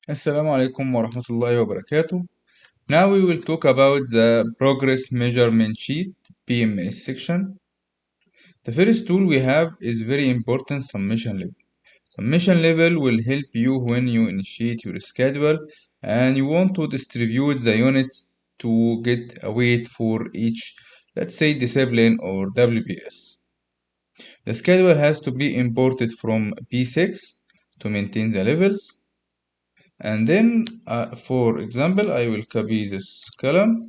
Assalamu alaikum wa rahmatullahi wa barakatuh. Now we will talk about the progress measurement sheet PMS section. The first tool we have is very important, submission level. Submission level will help you when you initiate your schedule and you want to distribute the units to get a weight for each, let's say, discipline or WBS. The schedule has to be imported from P6 to maintain the levels. And then, for example, I will copy this column.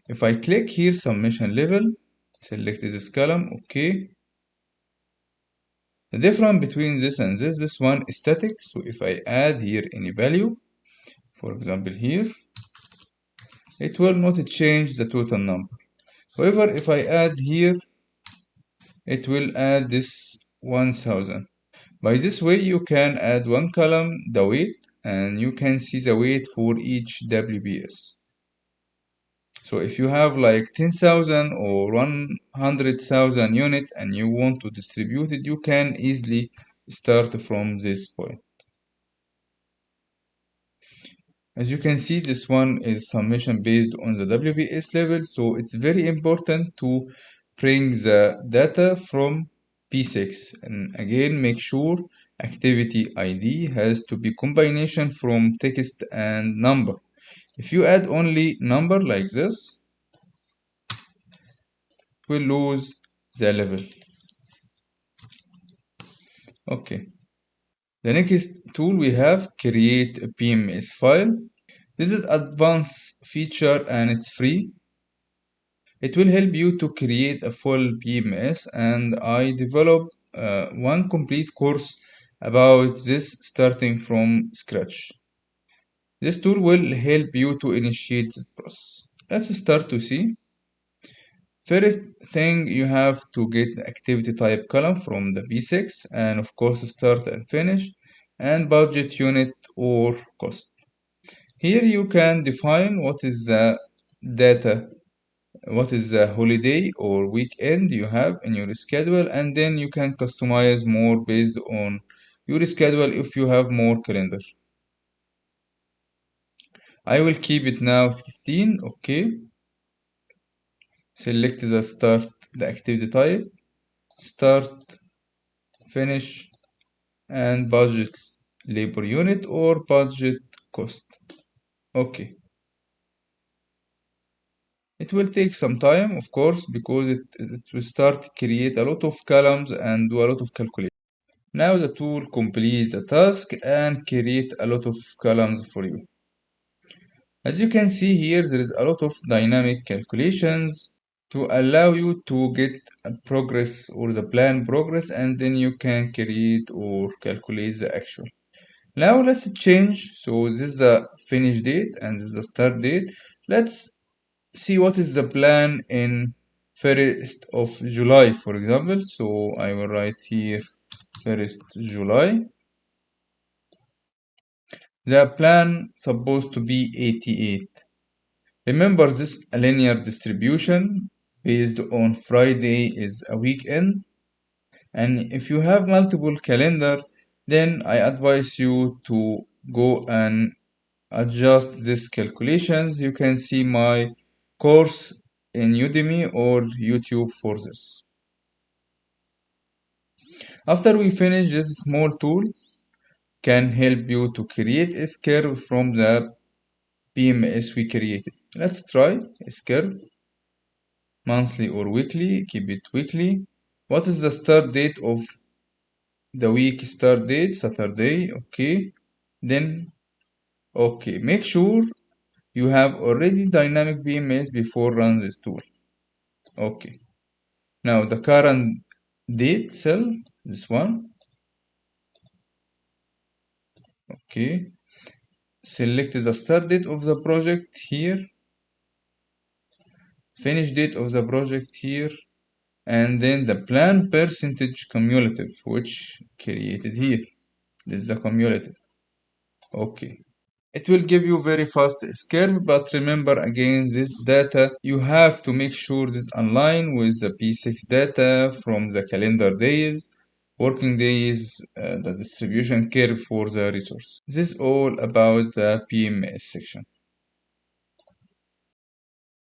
If I click here, submission level, select this column, okay. The difference between this and this one is static. So if I add here any value, for example here, it will not change the total number. However, if I add here, it will add this 1000. By this way, you can add one column, the weight, and you can see the weight for each WBS. So if you have like 10,000 or 100,000 unit and you want to distribute it, you can easily start from this point. As you can see, this one is summation based on the WBS level, so it's very important to bring the data from P6. And again, make sure activity ID has to be combination from text and number. If you add only number like this, will lose the level. Okay. The next tool we have create a PMS file. This is advanced feature and it's free. It will help you to create a full PMS, and I developed one complete course about this starting from scratch. This tool will help you to initiate this process. Let's start to see. First thing, you have to get the activity type column from the P6 and of course start and finish and budget unit or cost. Here you can define what is the data, what is the holiday or weekend you have in your schedule, and then you can customize more based on your schedule if you have more calendar. I will keep it now 16, okay. Select the start, the activity type, start, finish, and budget labor unit or budget cost. Okay. It will take some time, of course, because it will start create a lot of columns and do a lot of calculation. Now the tool completes the task and create a lot of columns for you. As you can see here, there is a lot of dynamic calculations to allow you to get a progress or the plan progress, and then you can create or calculate the actual. Now let's change. So this is the finish date and this is the start date. Let's see what is the plan in 1st of July, for example. So I will write here 1st July. The plan supposed to be 88. Remember, this linear distribution based on Friday is a weekend. And if you have multiple calendar, then I advise you to go and adjust these calculations. You can see my course in Udemy or YouTube for this. After we finish, this small tool can help you to create a curve from the PMS we created. Let's try a curve, monthly or weekly, keep it weekly. What is the start date of the week? Start date, Saturday, okay. Then, okay, make sure you have already dynamic PMS before run this tool. Okay. Now the current date cell, this one. Okay. Select the start date of the project here. Finish date of the project here. And then the plan percentage cumulative, which created here. This is the cumulative. Okay. It will give you very fast curve, but remember again, this data, you have to make sure this align with the P6 data from the calendar days. working days, the distribution curve for the resource. This is all about the PMS section.